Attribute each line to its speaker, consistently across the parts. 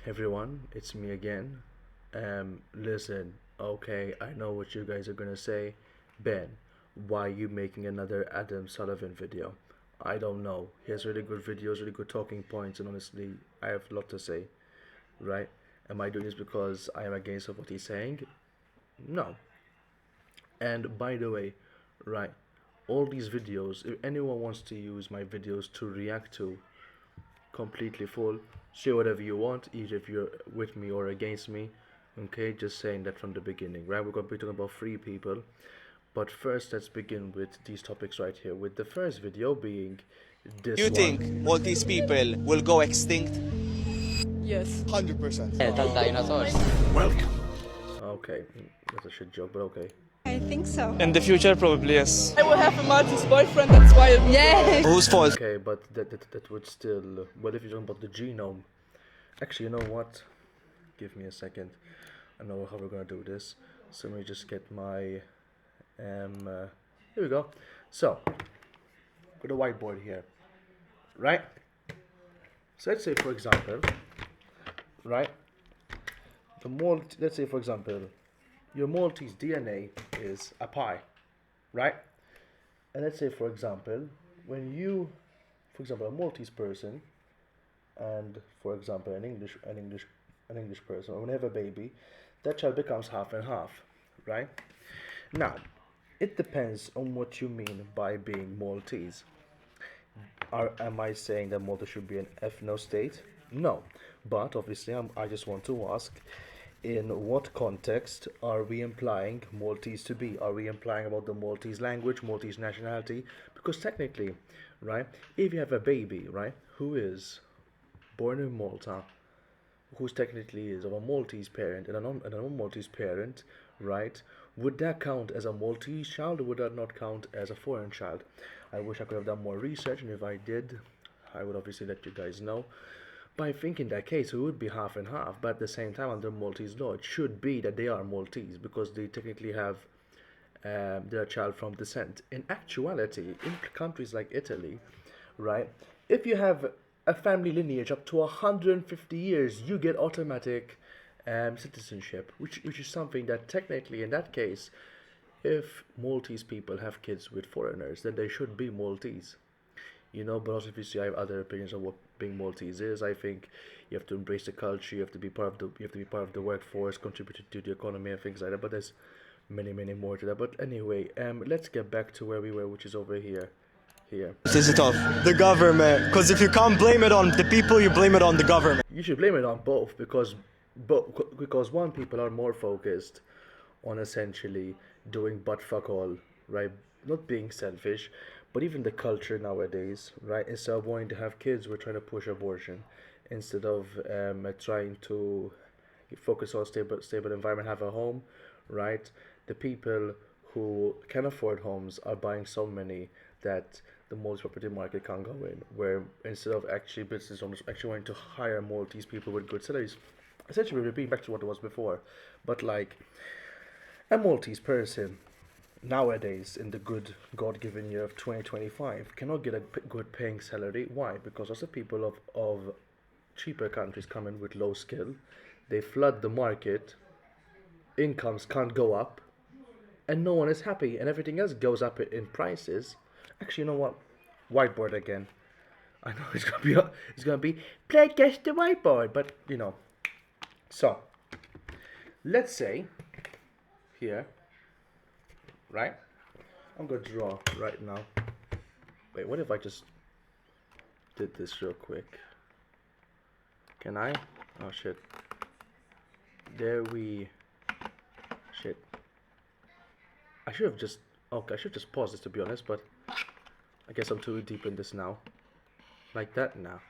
Speaker 1: Everyone, it's me again. Listen, okay, I know what you guys are gonna say. Ben, why are you making another Adam Sullivan video? I don't know. He has really good videos, really good talking points, and honestly, I have a lot to say, right? Am I doing this because I am against of what he's saying? No. And by the way, right, all these videos, if anyone wants to use my videos to react to, completely full. Say whatever you want, either if you're with me or against me. Okay, just saying that from the beginning, right? We're gonna be talking about free people. But first, let's begin with these topics right here. With the first video being this
Speaker 2: You think
Speaker 1: one.
Speaker 2: Maltese people will go extinct?
Speaker 3: Yes.
Speaker 2: 100%.
Speaker 4: Dinosaurs.
Speaker 1: Welcome. Okay, that's a shit joke, but okay.
Speaker 3: I think so.
Speaker 2: In the future, probably yes.
Speaker 3: I will have a Maltese boyfriend, that's why I'm yeah.
Speaker 2: Whose fault?
Speaker 1: Okay, but that would still. Well, if you're talking about the genome, actually, you know what? Give me a second. I know how we're gonna do this. So let me just get my here we go. So got a whiteboard here, right? So let's say for example, right, let's say for example, your Maltese DNA is a pie, right? And let's say for example, when you, for example, a Maltese person, and for example an English person, or when they have a baby, that child becomes half and half, right? Now, it depends on what you mean by being Maltese. Am I saying that Malta should be an ethno state? No, but obviously I just want to ask, in what context are we implying Maltese to be? Are we implying about the Maltese language, Maltese nationality? Because technically, right, if you have a baby, right, who is born in Malta, who's technically is of a Maltese parent and a non-Maltese parent, right? Would that count as a Maltese child, or would that not count as a foreign child? I wish I could have done more research, and if I did, I would obviously let you guys know. But I think in that case, it would be half and half. But at the same time, under Maltese law, it should be that they are Maltese because they technically have their child from descent. In actuality, in countries like Italy, right, if you have a family lineage up to 150 years, you get automatic citizenship, which is something that technically, in that case, if Maltese people have kids with foreigners, then they should be Maltese. But also obviously I have other opinions on what being Maltese is. I think you have to embrace the culture, you have to be part of the workforce, contribute to the economy and things like that. But there's many more to that. But anyway, let's get back to where we were, which is over here.
Speaker 2: Is it of the government? Because if you can't blame it on the people, you blame it on the government.
Speaker 1: You should blame it on both because one, people are more focused on essentially doing butt fuck all, right? Not being selfish, but even the culture nowadays, right? Instead of wanting to have kids, we're trying to push abortion instead of trying to focus on stable environment, have a home, right? The people who can afford homes are buying so many that the Maltese property market can't go in, where instead of actually business owners actually wanting to hire Maltese people with good salaries, essentially repeating back to what it was before. But like a Maltese person nowadays, in the good God-given year of 2025, cannot get a good paying salary. Why? Because lots of people of cheaper countries come in with low skill, they flood the market, incomes can't go up, and no one is happy, and everything else goes up in prices. Actually, you know what? Whiteboard again. I know it's gonna be play guess the whiteboard, but So let's say here, right? I'm gonna draw right now. Wait, what if I just did this real quick? Can I? Oh shit. Shit. I should have just paused this, to be honest, but I guess I'm too deep in this now. Like that now.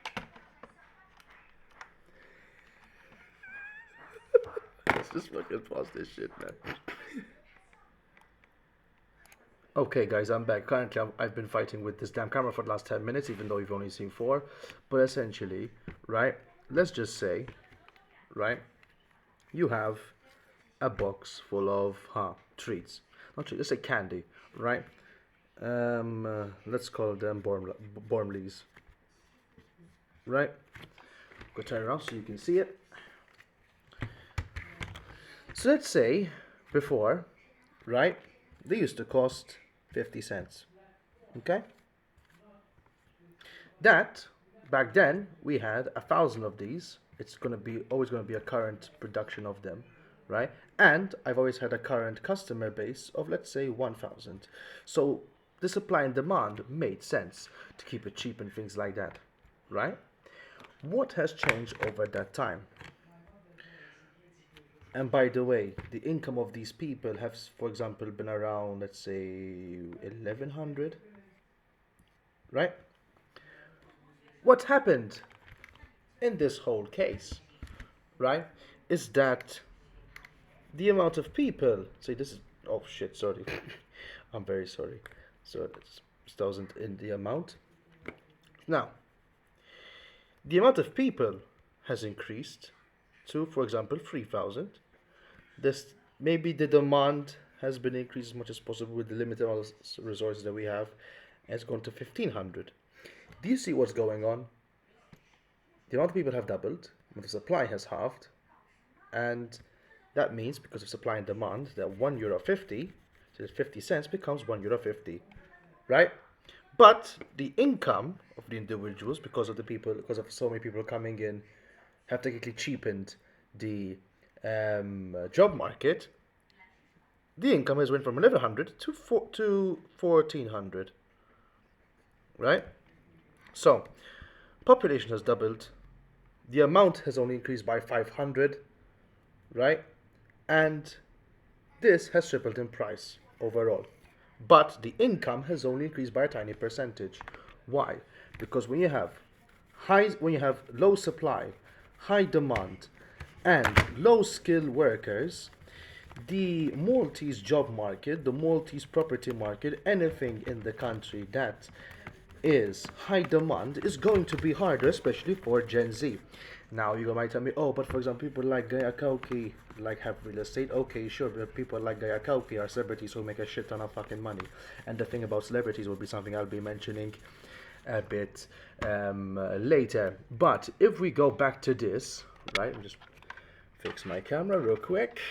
Speaker 1: Let's just fucking pause this shit, man. Okay, guys, I'm back. Currently, I've been fighting with this damn camera for the last 10 minutes, even though you've only seen 4. But essentially, right, let's just say, right, you have a box full of, treats. Not treats, let's say candy, right? Let's call them Bormleys, right? Go turn around so you can see it. So let's say before, right, they used to cost 50 cents. Okay? That, back then, we had 1,000 of these. It's always gonna be a current production of them, right? And I've always had a current customer base of, let's say, 1,000. So the supply and demand made sense to keep it cheap and things like that, right? What has changed over that time? And by the way, the income of these people has, for example, been around, let's say, 1,100, right? What happened in this whole case, right, is that the amount of people, say this is, oh shit, sorry, I'm very sorry, so this wasn't in the amount. Now, the amount of people has increased to, for example, 3,000. This, maybe the demand has been increased as much as possible with the limited amount of resources that we have, and it's gone to 1,500. Do you see what's going on? The amount of people have doubled, but the supply has halved, and that means, because of supply and demand, that €1.50, so 50 cents, becomes €1.50, right? But the income of the individuals, because of so many people coming in, have technically cheapened the job market. The income has went from 1,100 to 1,400, right? So, population has doubled. The amount has only increased by 500, right? And this has tripled in price overall. But the income has only increased by a tiny percentage. Why? Because when you have low supply, high demand, and low skilled workers, the Maltese job market, the Maltese property market, anything in the country that is high demand is going to be harder, especially for Gen Z. Now you might tell me, oh, but for example, people like Gaya Kauki like have real estate. Okay, sure, but people like Gaya Kauki are celebrities who make a shit ton of fucking money. And the thing about celebrities will be something I'll be mentioning a bit later. But if we go back to this, right, let me just fix my camera real quick,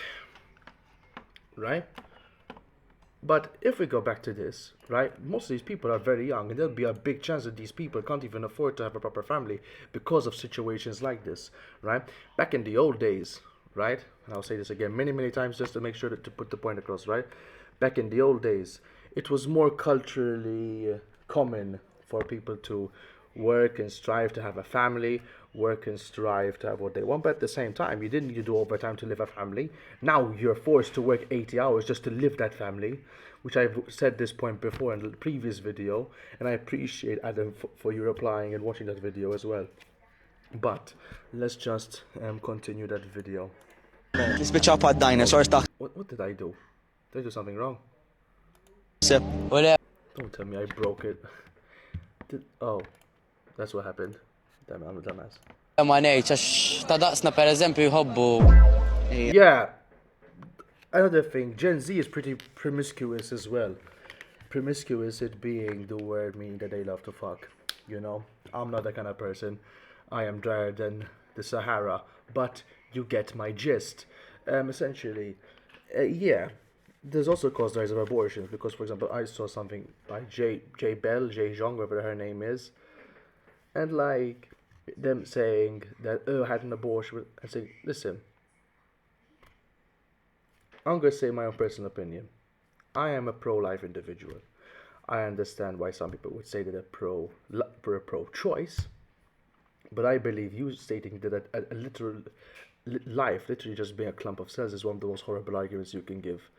Speaker 1: right? But if we go back to this, right, most of these people are very young, and there'll be a big chance that these people can't even afford to have a proper family because of situations like this, right? Back in the old days, right, and I'll say this again many times just to make sure to put the point across, right? Back in the old days, it was more culturally common for people to work and strive to have a family, work and strive to have what they want, but at the same time, you didn't need to do overtime to live a family. Now you're forced to work 80 hours just to live that family, which I've said this point before in the previous video, and I appreciate Adam for you replying and watching that video as well. But let's just continue that video.
Speaker 2: Nispiċċaw pa' dinosaurs taħt.
Speaker 1: What did I do? Did I do something wrong?
Speaker 2: Sip.
Speaker 1: Don't tell me I broke it. Oh, that's what happened. Damn, I'm a dumbass.
Speaker 4: Ma ngħidx għax ta' daqsna pereżempju jħobbu.
Speaker 1: Yeah. Another thing, Gen Z is pretty promiscuous as well. Promiscuous, it being the word meaning that they love to fuck. You know, I'm not that kind of person. I am drier than the Sahara, but you get my gist. Essentially, yeah. There's also caused the rise of abortions because, for example, I saw something by J Zhong, whatever her name is, and like them saying that I had an abortion, and saying, listen, I'm gonna say my own personal opinion. I am a pro-life individual. I understand why some people would say that they're pro-choice, but I believe you stating that a literal life, literally just being a clump of cells, is one of the most horrible arguments you can give.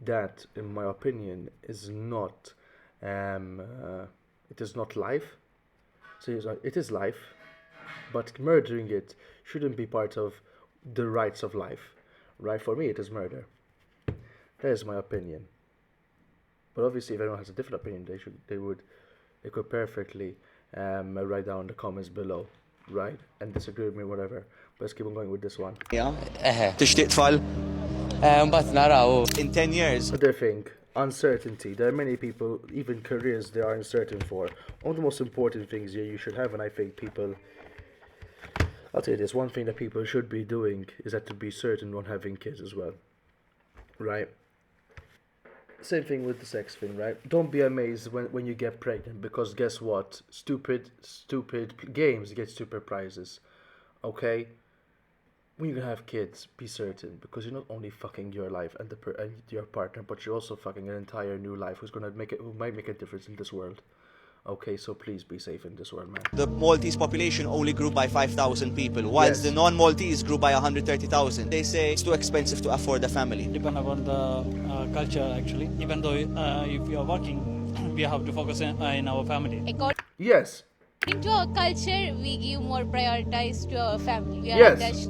Speaker 1: That, in my opinion, is not, it is not life. So it is life, but murdering it shouldn't be part of the rights of life, right? For me, it is murder. That is my opinion. But obviously, if anyone has a different opinion, they could perfectly write down in the comments below, right? And disagree with me, whatever. But let's keep on going with this one.
Speaker 2: Tixtieq tfal?
Speaker 4: Mbagħad naraw.
Speaker 2: In 10 years.
Speaker 1: Another thing, uncertainty. There are many people, even careers, they are uncertain for. One of the most important things here you should have, and I think people I'll tell you this, one thing that people should be doing is that to be certain on having kids as well. Right? Same thing with the sex thing, right? Don't be amazed when you get pregnant, because guess what? Stupid games get stupid prizes. Okay? When you're gonna have kids, be certain, because you're not only fucking your life and and your partner, but you're also fucking an entire new life who might make a difference in this world. Okay, so please be safe in this world, man.
Speaker 2: The Maltese population only grew by 5,000 people, whilst
Speaker 1: Yes.
Speaker 2: the non-Maltese grew by 130,000. They say it's too expensive to afford a family.
Speaker 5: Depend upon the culture actually. Even though if you are working, we have to focus in our family.
Speaker 6: According
Speaker 1: Yes.
Speaker 6: to our culture, we give more prioritize to our family. We are
Speaker 1: Yes.
Speaker 6: attached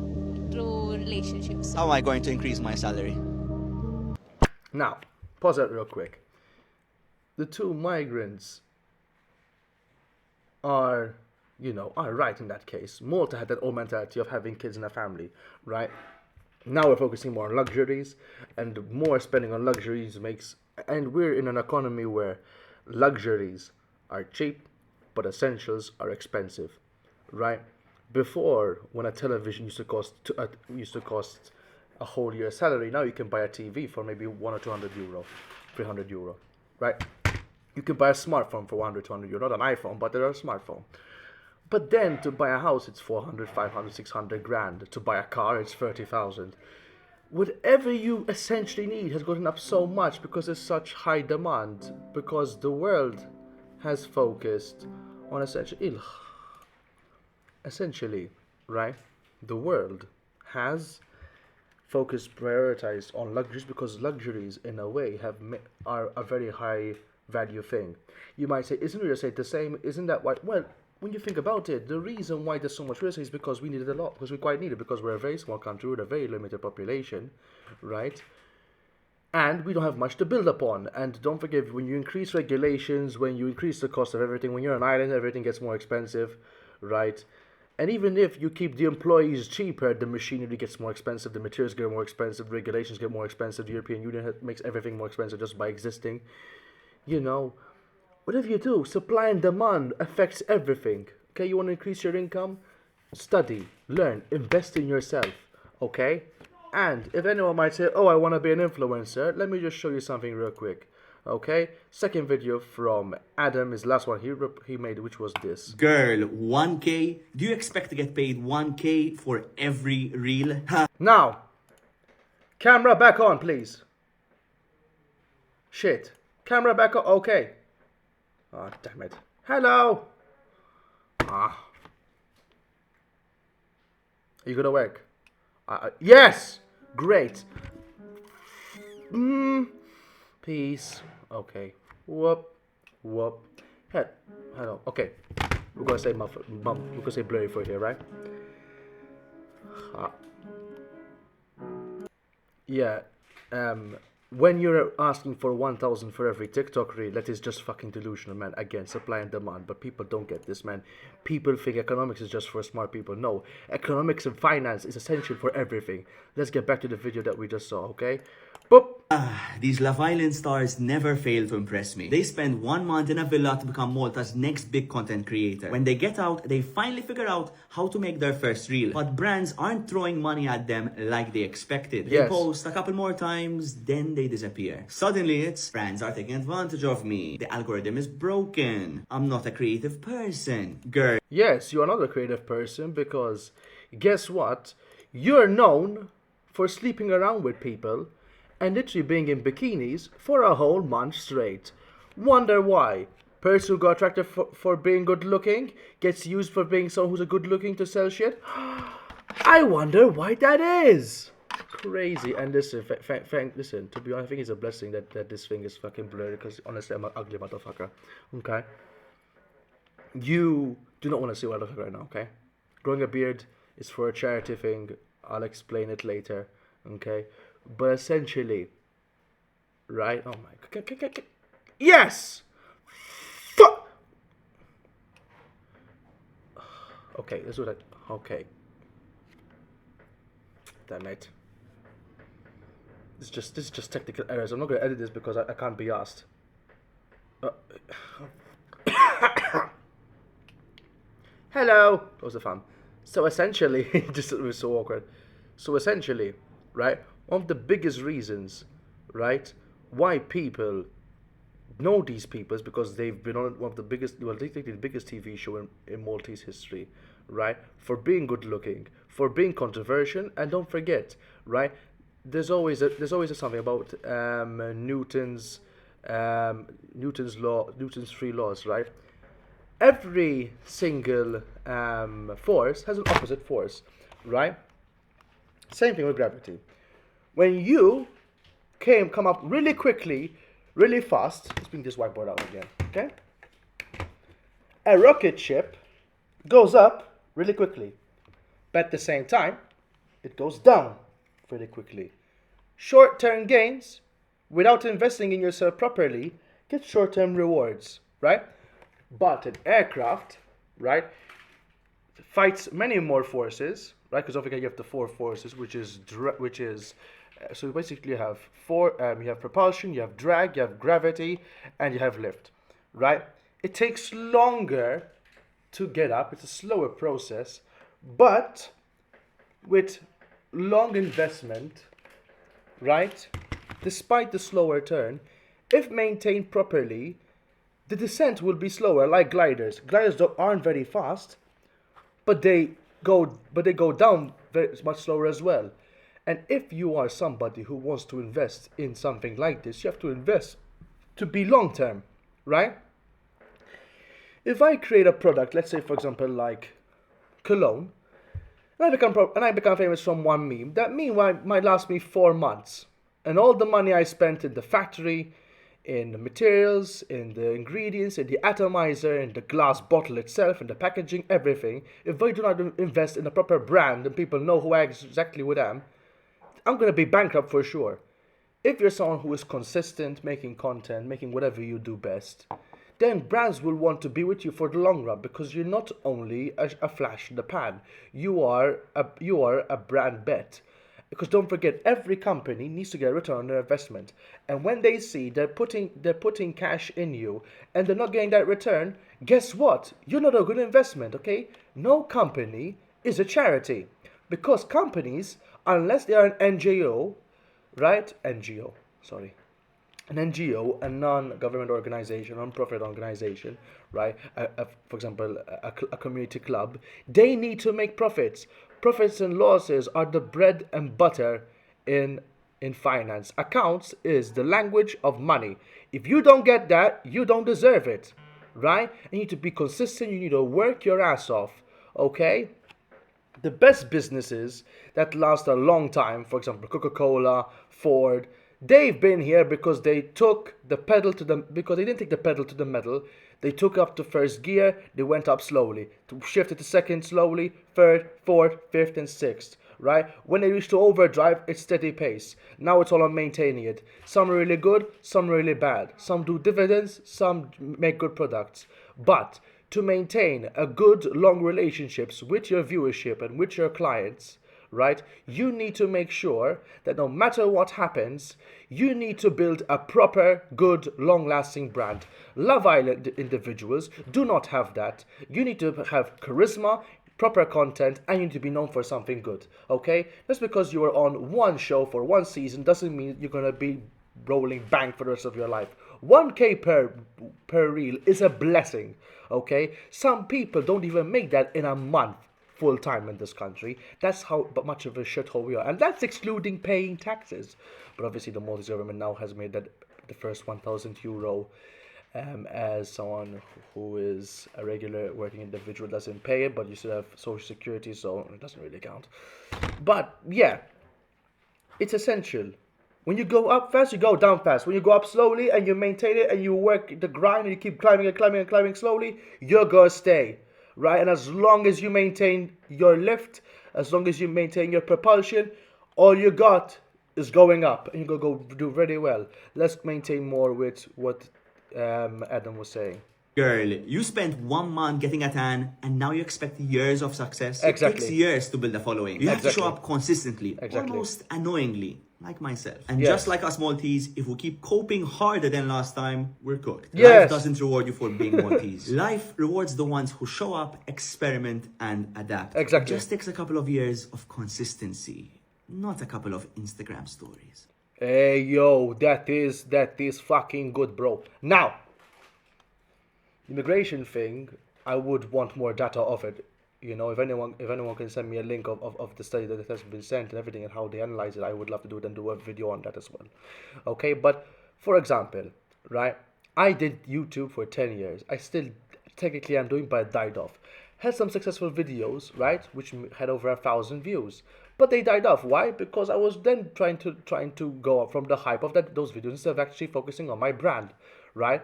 Speaker 6: to relationships.
Speaker 2: How am I going to increase my salary?
Speaker 1: Now, pause that real quick. The two migrants are right in that case. Malta had that old mentality of having kids in a family, right? Now we're focusing more on luxuries, and more spending on luxuries and we're in an economy where luxuries are cheap, but essentials are expensive, right? Before, when a television used to cost a whole year's salary, now you can buy a TV for maybe 100 or 200 euro, 300 euro, right? You can buy a smartphone for 100, 200 euro, not an iPhone, but they're a smartphone. But then to buy a house, it's 400, 500, 600 grand. To buy a car, it's 30,000. Whatever you essentially need has gotten up so much because there's such high demand. Because the world has focused on essentially, right? The world has prioritized on luxuries, because luxuries, in a way, are a very high value thing. You might say, isn't real estate the same? Isn't that why? Well, when you think about it, the reason why there's so much real estate is because we need it a lot, because we quite need it, because we're a very small country with a very limited population, right? And we don't have much to build upon. And don't forget, when you increase regulations, when you increase the cost of everything, when you're an island, everything gets more expensive, right? And even if you keep the employees cheaper, the machinery gets more expensive, the materials get more expensive, regulations get more expensive, the European Union makes everything more expensive just by existing. Whatever you do, supply and demand affects everything. Okay, you want to increase your income? Study, learn, invest in yourself. Okay? And if anyone might say, oh, I want to be an influencer, let me just show you something real quick. Okay? Second video from Adam, his last one he made, which was this.
Speaker 7: Girl, 1K? Do you expect to get paid 1K for every reel?
Speaker 1: Now, camera back on, please. Shit. Camera back on. Okay. Oh, damn it. Hello. Are you gonna work? Yes. Great. Peace. Okay. Whoop. Hello. Okay. We're gonna say mum. We're gonna say blurry for here, right? Yeah. When you're asking for 1,000 for every TikTok reel, that is just fucking delusional, man. Again, supply and demand. But people don't get this, man. People think economics is just for smart people. No. Economics and finance is essential for everything. Let's get back to the video that we just saw, okay? Boop.
Speaker 7: These Love Island stars never fail to impress me. They spend 1 month in a villa to become Malta's next big content creator. When they get out, they finally figure out how to make their first reel. But brands aren't throwing money at them like they expected. They
Speaker 1: Yes.
Speaker 7: post a couple more times, then they disappear. Suddenly it's, brands are taking advantage of me. The algorithm is broken. I'm not a creative person. Girl.
Speaker 1: Yes, you're not a creative person, because guess what? You're known for sleeping around with people and literally being in bikinis for a whole month straight. Wonder why? Person who got attracted for being good looking gets used for being someone who's a good looking to sell shit. I wonder why that is. Crazy. And listen, listen, to be honest, I think it's a blessing that this thing is fucking blurry, because honestly, I'm an ugly motherfucker. Okay? You do not want to see what I look like right now, okay? Growing a beard is for a charity thing. I'll explain it later, okay? But essentially, right? Oh my god. Yes! Fuck! Okay, this is what okay. Damn it. This is just technical errors. I'm not gonna edit this because I can't be asked. Hello! That was the fun. So essentially, just it was so awkward. So essentially, right, one of the biggest reasons, right, why people know these people is because they've been on one of the biggest, well, they think the biggest TV show in Maltese history, right, for being good looking, for being controversial, and don't forget, right, there's always something about Newton's three laws, right? Every single force has an opposite force, right? Same thing with gravity. When you come up really quickly, really fast, let's bring this whiteboard out again, okay? A rocket ship goes up really quickly, but at the same time, it goes down really quickly. Short-term gains, without investing in yourself properly, get short-term rewards, right? But an aircraft, right, fights many more forces, right? Because don't forget you have the four forces, so basically you have you have propulsion, you have drag, you have gravity, and you have lift, right? It takes longer to get up. It's a slower process, but with long investment, right? Despite the slower turn, if maintained properly, the descent will be slower, like gliders. Gliders aren't very fast, but they go down very much slower as well. And if you are somebody who wants to invest in something like this, you have to invest to be long term, right? If I create a product, let's say for example like cologne, and I become famous from one meme, that meme might last me 4 months, and all the money I spent in the factory, in the materials, in the ingredients, in the atomizer, in the glass bottle itself, in the packaging, everything. If I do not invest in a proper brand and people know who I exactly am, I'm going to be bankrupt for sure. If you're someone who is consistent, making content, making whatever you do best, then brands will want to be with you for the long run, because you're not only a flash in the pan, you are a brand bet. Because don't forget, every company needs to get a return on their investment. And when they see they're putting cash in you and they're not getting that return, guess what? You're not a good investment, okay? No company is a charity. Because companies, unless they are an NGO, right? An NGO, a non-government organization, non-profit organization, right? For example, a community club, they need to make profits. Profits and losses are the bread and butter in finance. Accounts is the language of money. If you don't get that, you don't deserve it, right? You need to be consistent. You need to work your ass off, okay? The best businesses that last a long time, for example, Coca-Cola, Ford, they've been here because they didn't take the pedal to the metal. They took up the first gear, they went up slowly, shifted to second slowly, third, fourth, fifth, and sixth, right? When they reach to overdrive, it's steady pace. Now it's all on maintaining it. Some are really good, some are really bad. Some do dividends, some make good products. But to maintain a good long relationships with your viewership and with your clients, right, you need to make sure that no matter what happens, you need to build a proper, good, long-lasting brand. Love Island individuals do not have that. You need to have charisma, proper content, and you need to be known for something good, okay? Just because you are on one show for one season doesn't mean you're going to be rolling bank for the rest of your life. 1K per reel is a blessing, okay? Some people don't even make that in a month. Full time in this country. That's how much of a shithole we are, and that's excluding paying taxes. But obviously, the Maltese government now has made that the first €1,000 as someone who is a regular working individual doesn't pay it, but you still have social security, so it doesn't really count. But yeah, it's essential. When you go up fast, you go down fast. When you go up slowly and you maintain it and you work the grind and you keep climbing slowly, you're gonna stay. Right, and as long as you maintain your lift, as long as you maintain your propulsion, all you got is going up, and you're gonna go do very well. Let's maintain more with what Adam was saying.
Speaker 7: Girl, you spent 1 month getting a tan, and now you expect years of success.
Speaker 1: Exactly.
Speaker 7: It takes years to build a following. You have to show up consistently,
Speaker 1: Exactly.
Speaker 7: almost annoyingly. like myself. And
Speaker 1: Yes.
Speaker 7: just like us Maltese, if we keep coping harder than last time, we're cooked.
Speaker 1: Yes.
Speaker 7: Life doesn't reward you for being Maltese. Life rewards the ones who show up, experiment, and adapt.
Speaker 1: Exactly.
Speaker 7: It just takes a couple of years of consistency, not a couple of Instagram stories.
Speaker 1: Hey yo, that is fucking good, bro. Now, immigration thing, I would want more data of it. You know, if anyone can send me a link of the study that has been sent and everything and how they analyze it, I would love to do it and do a video on that as well. Okay, but for example, right, I did YouTube for 10 years. I still technically am doing, but I died off. Had some successful videos, right, which had over 1,000 views. But they died off. Why? Because I was then trying to go up from the hype of those videos instead of actually focusing on my brand, right?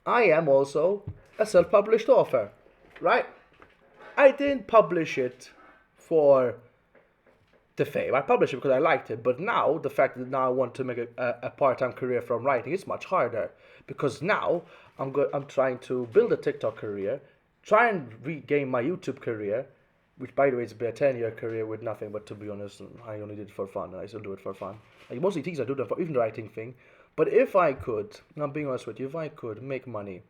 Speaker 1: I am also a self-published author, right? I didn't publish it for the fame. I published it because I liked it. But now, the fact that now I want to make a part-time career from writing is much harder. Because now, I'm trying to build a TikTok career, try and regain my YouTube career, which, by the way, it's been a 10-year career with nothing. But to be honest, I only did it for fun, and I still do it for fun. Like, mostly things I do them for, even the writing thing. But if I could, and I'm being honest with you, if I could make money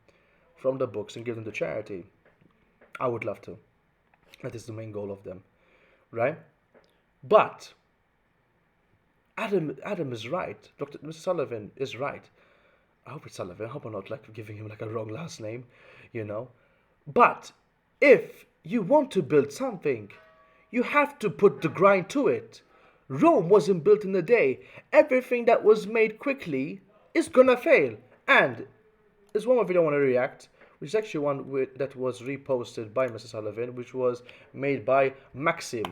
Speaker 1: from the books and give them to charity, I would love to. That is the main goal of them, right? But Adam is right. Mr. Sullivan is right. I hope it's Sullivan. I hope I'm not like giving him like a wrong last name, you know. But if you want to build something, you have to put the grind to it. Rome wasn't built in a day. Everything that was made quickly is gonna fail. And there's one more video I want to react, which is actually one that was reposted by Mr. Sullivan, which was made by Maxim.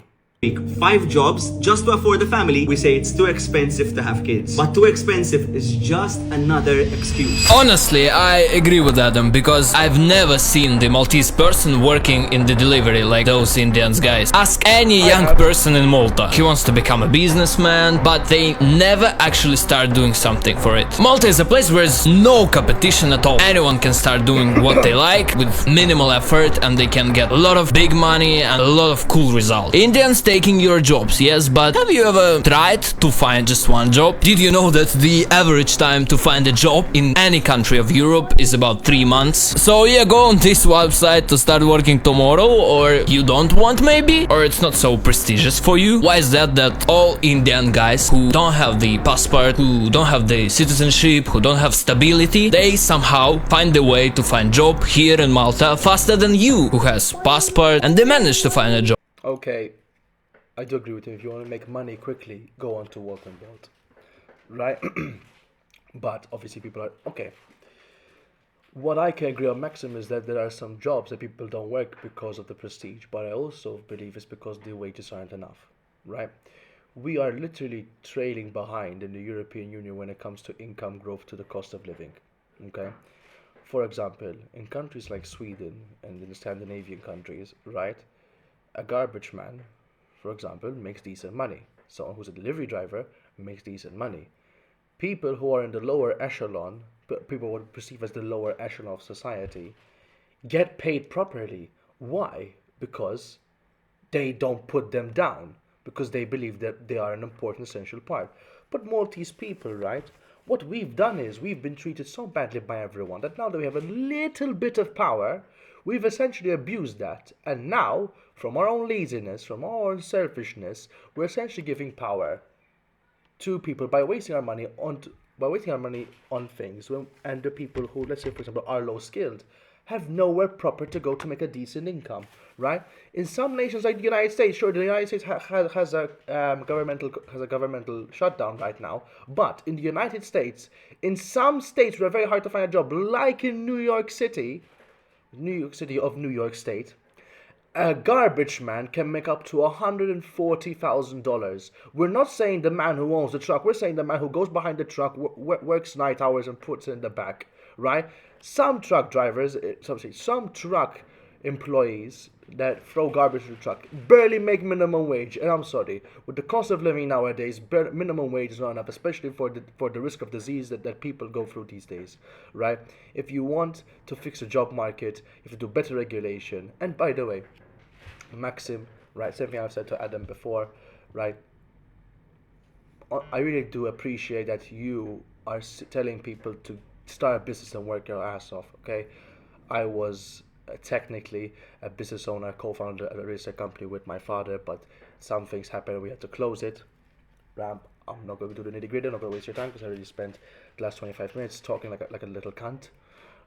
Speaker 7: 5 jobs just to afford the family. We say it's too expensive to have kids. But too expensive is just another excuse.
Speaker 8: Honestly, I agree with Adam because I've never seen the Maltese person working in the delivery like those Indians guys. Ask any young person in Malta. He wants to become a businessman, but they never actually start doing something for it. Malta is a place where there's no competition at all. Anyone can start doing what they like with minimal effort and they can get a lot of big money and a lot of cool results. Indians taking your jobs, yes, but have you ever tried to find just one job? Did you know that the average time to find a job in any country of Europe is about 3 months? So yeah, go on this website to start working tomorrow, or you don't want maybe? Or it's not so prestigious for you? Why is that all Indian guys who don't have the passport, who don't have the citizenship, who don't have stability, they somehow find a way to find job here in Malta faster than you, who has passport, and they manage to find a job?
Speaker 1: Okay, I do agree with you. If you want to make money quickly, go on to Work and Build, right? But obviously people are, okay. What I can agree on, Maxim, is that there are some jobs that people don't work because of the prestige, but I also believe it's because the wages aren't enough, right? We are literally trailing behind in the European Union when it comes to income growth to the cost of living, okay? For example, in countries like Sweden and in the Scandinavian countries, right, a garbage man, for example, makes decent money. Someone who's a delivery driver makes decent money. People who are in the lower echelon, people would perceive as the lower echelon of society, get paid properly. Why? Because they don't put them down, because they believe that they are an important, essential part. But Maltese people, right, what we've done is we've been treated so badly by everyone that now that we have a little bit of power, we've essentially abused that. And now, from our own laziness, from our own selfishness, we're essentially giving power to people by wasting our money on things, and the people who, let's say for example, are low skilled, have nowhere proper to go to make a decent income, right? In some nations like the United States, sure, the United States has a governmental shutdown right now, but in the United States, in some states where it's very hard to find a job, like in New York City of New York State, a garbage man can make up to $140,000. We're not saying the man who owns the truck. We're saying the man who goes behind the truck, works night hours and puts it in the back, right? Some truck drivers, some truck employees that throw garbage in the truck barely make minimum wage. And I'm sorry, with the cost of living nowadays, minimum wage is not enough, especially for the risk of disease that people go through these days, right? If you want to fix the job market, you have to do better regulation. And by the way, Maxim, right, same thing I've said to Adam before, right? I really do appreciate that you are telling people to start a business and work your ass off. Okay, I was technically a business owner, co-founder at a real estate company with my father, but some things happened. We had to close it. Ramp. I'm not going to do the nitty gritty. I'm not going to waste your time because I already spent the last 25 minutes talking like a little cunt,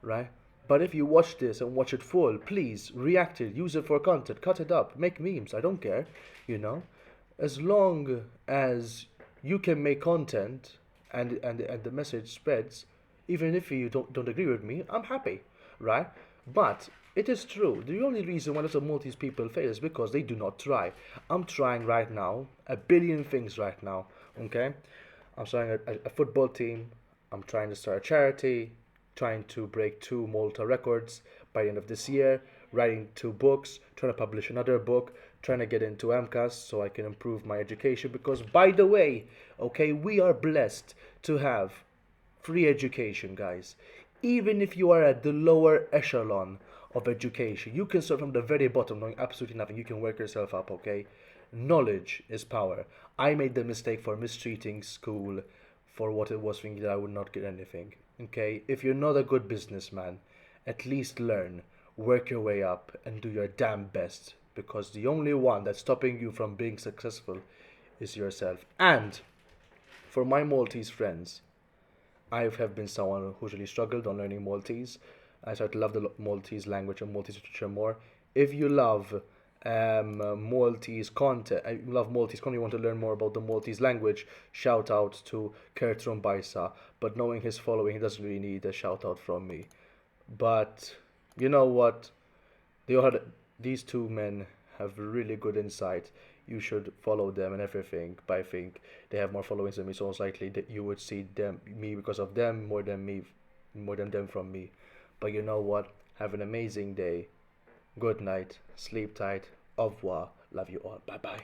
Speaker 1: right? But if you watch this and watch it full, please react it, use it for content, cut it up, make memes. I don't care, you know, as long as you can make content and the message spreads, even if you don't agree with me, I'm happy, right? But it is true. The only reason why lots of Maltese people fail is because they do not try. I'm trying right now a billion things right now. Okay, I'm starting a football team. I'm trying to start a charity. Trying to break 2 Malta records by the end of this year. Writing 2 books. Trying to publish another book. Trying to get into MCAS so I can improve my education. Because by the way, okay, we are blessed to have free education, guys. Even if you are at the lower echelon of education, you can start from the very bottom knowing absolutely nothing. You can work yourself up, okay? Knowledge is power. I made the mistake for mistreating school for what it was, thinking that I would not get anything, okay? If you're not a good businessman, at least learn, work your way up, and do your damn best, because the only one that's stopping you from being successful is yourself. And for my Maltese friends, I have been someone who's really struggled on learning Maltese. I started to love the Maltese language and Maltese literature more. If you love Maltese content, you want to learn more about the Maltese language, shout out to Kurt Rumbaisa. But knowing his following, he doesn't really need a shout out from me. But you know what? These 2 men have really good insight. You should follow them and everything. But I think they have more followings than me, so it's likely that you would see me because of them more than them from me. But you know what? Have an amazing day. Good night. Sleep tight. Au revoir. Love you all. Bye bye.